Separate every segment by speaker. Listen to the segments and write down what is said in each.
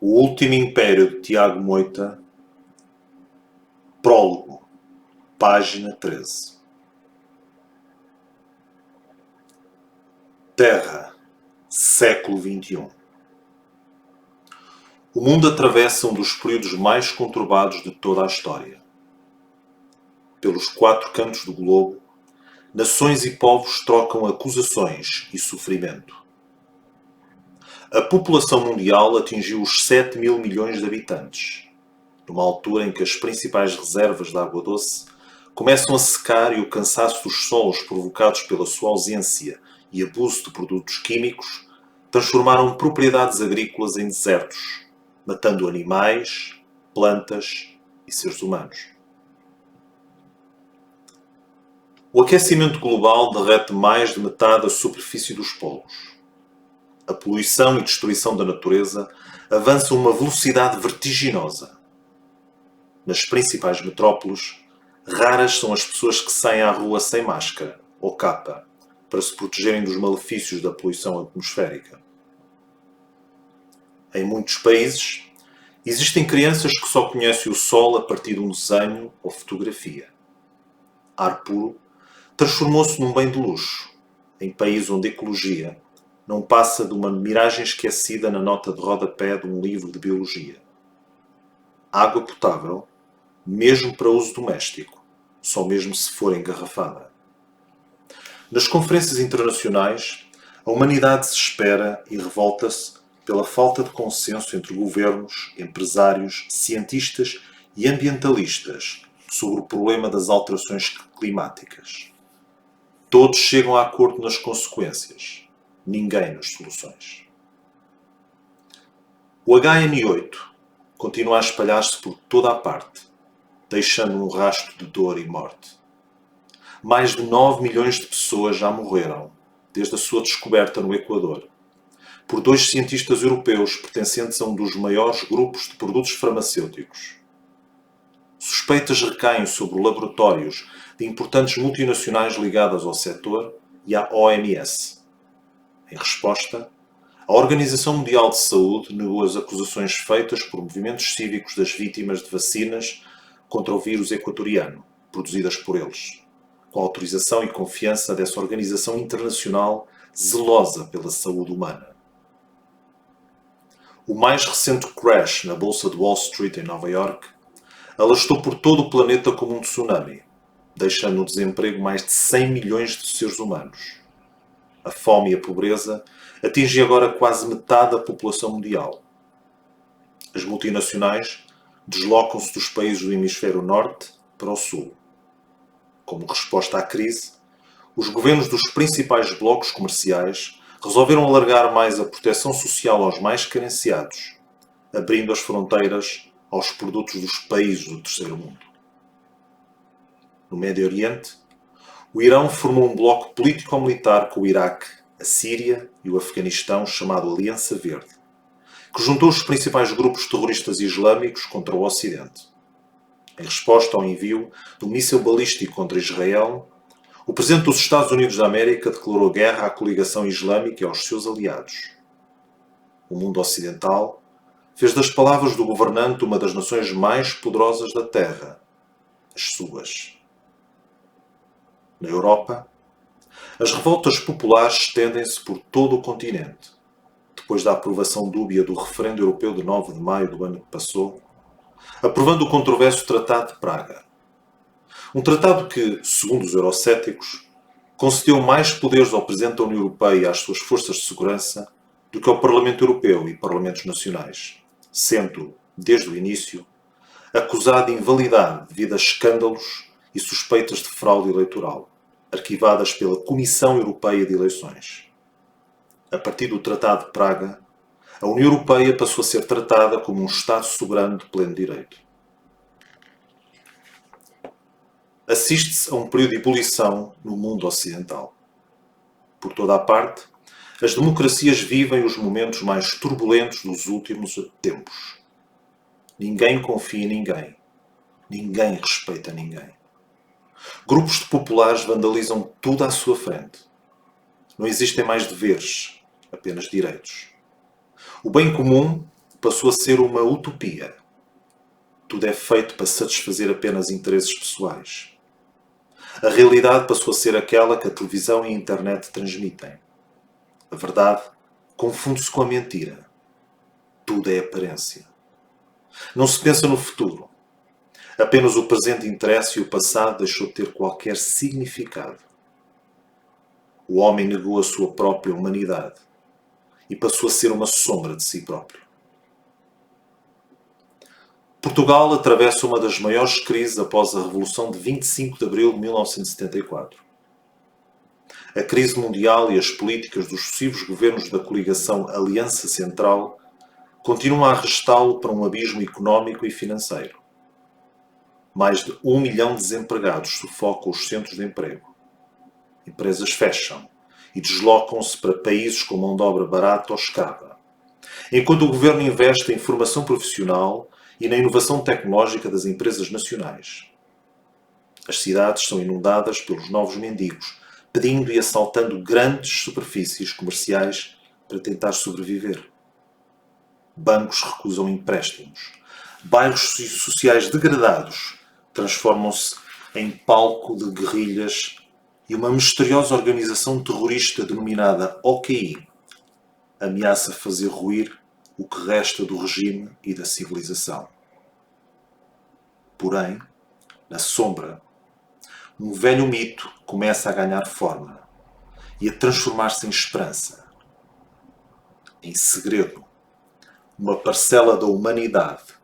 Speaker 1: O Último Império de Tiago Moita, prólogo, página 13. Terra, século XXI. O mundo atravessa um dos períodos mais conturbados de toda a história. Pelos 4 cantos do globo, nações e povos trocam acusações e sofrimento. A população mundial atingiu os 7 mil milhões de habitantes, numa altura em que as principais reservas de água doce começam a secar e o cansaço dos solos provocados pela sua ausência e abuso de produtos químicos transformaram propriedades agrícolas em desertos, matando animais, plantas e seres humanos. O aquecimento global derrete mais de metade da superfície dos polos. A poluição e destruição da natureza avançam a uma velocidade vertiginosa. Nas principais metrópoles, raras são as pessoas que saem à rua sem máscara ou capa para se protegerem dos malefícios da poluição atmosférica. Em muitos países, existem crianças que só conhecem o sol a partir de um desenho ou fotografia. Ar puro transformou-se num bem de luxo, em países onde a ecologia não passa de uma miragem esquecida na nota de rodapé de um livro de biologia. Água potável, mesmo para uso doméstico, só mesmo se for engarrafada. Nas conferências internacionais, a humanidade se espera e revolta-se pela falta de consenso entre governos, empresários, cientistas e ambientalistas sobre o problema das alterações climáticas. Todos chegam a acordo nas consequências, ninguém nas soluções. O HN8 continua a espalhar-se por toda a parte, deixando um rastro de dor e morte. Mais de 9 milhões de pessoas já morreram desde a sua descoberta no Equador, por 2 cientistas europeus pertencentes a um dos maiores grupos de produtos farmacêuticos. Suspeitas recaem sobre laboratórios de importantes multinacionais ligadas ao setor e à OMS. Em resposta, a Organização Mundial de Saúde negou as acusações feitas por movimentos cívicos das vítimas de vacinas contra o vírus equatoriano, produzidas por eles, com a autorização e confiança dessa organização internacional zelosa pela saúde humana. O mais recente crash na Bolsa de Wall Street em Nova York alastrou por todo o planeta como um tsunami, deixando no desemprego mais de 100 milhões de seres humanos. A fome e a pobreza atingem agora quase metade da população mundial. As multinacionais deslocam-se dos países do hemisfério norte para o sul. Como resposta à crise, os governos dos principais blocos comerciais resolveram alargar mais a proteção social aos mais carenciados, abrindo as fronteiras aos produtos dos países do terceiro mundo. No Médio Oriente, o Irão formou um bloco político-militar com o Iraque, a Síria e o Afeganistão chamado Aliança Verde, que juntou os principais grupos terroristas islâmicos contra o Ocidente. Em resposta ao envio de um míssil balístico contra Israel, o presidente dos Estados Unidos da América declarou guerra à coligação islâmica e aos seus aliados. O mundo ocidental fez das palavras do governante uma das nações mais poderosas da Terra, as suas. Na Europa, as revoltas populares estendem-se por todo o continente. Depois da aprovação dúbia do referendo europeu de 9 de maio do ano que passou, aprovando o controverso Tratado de Praga. Um tratado que, segundo os eurocéticos, concedeu mais poderes ao Presidente da União Europeia e às suas forças de segurança do que ao Parlamento Europeu e Parlamentos Nacionais, sendo, desde o início, acusado de invalidade devido a escândalos e suspeitas de fraude eleitoral, arquivadas pela Comissão Europeia de Eleições. A partir do Tratado de Praga, a União Europeia passou a ser tratada como um Estado soberano de pleno direito. Assiste-se a um período de ebulição no mundo ocidental. Por toda a parte, as democracias vivem os momentos mais turbulentos dos últimos tempos. Ninguém confia em ninguém. Ninguém respeita ninguém. Grupos de populares vandalizam tudo à sua frente. Não existem mais deveres, apenas direitos. O bem comum passou a ser uma utopia. Tudo é feito para satisfazer apenas interesses pessoais. A realidade passou a ser aquela que a televisão e a internet transmitem. A verdade confunde-se com a mentira. Tudo é aparência. Não se pensa no futuro. Apenas o presente interessa e o passado deixou de ter qualquer significado. O homem negou a sua própria humanidade e passou a ser uma sombra de si próprio. Portugal atravessa uma das maiores crises após a Revolução de 25 de Abril de 1974. A crise mundial e as políticas dos sucessivos governos da coligação Aliança Central continuam a arrastá-lo para um abismo económico e financeiro. Mais de 1 milhão de desempregados sufocam os centros de emprego. Empresas fecham e deslocam-se para países com mão de obra barata ou escrava. Enquanto o governo investe em formação profissional e na inovação tecnológica das empresas nacionais. As cidades são inundadas pelos novos mendigos, pedindo e assaltando grandes superfícies comerciais para tentar sobreviver. Bancos recusam empréstimos. Bairros sociais degradados transformam-se em palco de guerrilhas e uma misteriosa organização terrorista denominada OQI ameaça fazer ruir o que resta do regime e da civilização. Porém, na sombra, um velho mito começa a ganhar forma e a transformar-se em esperança. Em segredo, uma parcela da humanidade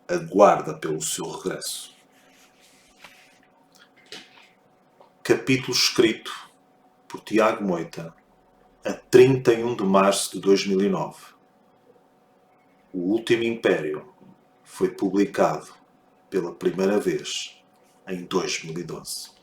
Speaker 1: aguarda pelo seu regresso. Capítulo escrito por Tiago Moita a 31 de março de 2009. O Último Império foi publicado pela primeira vez em 2012.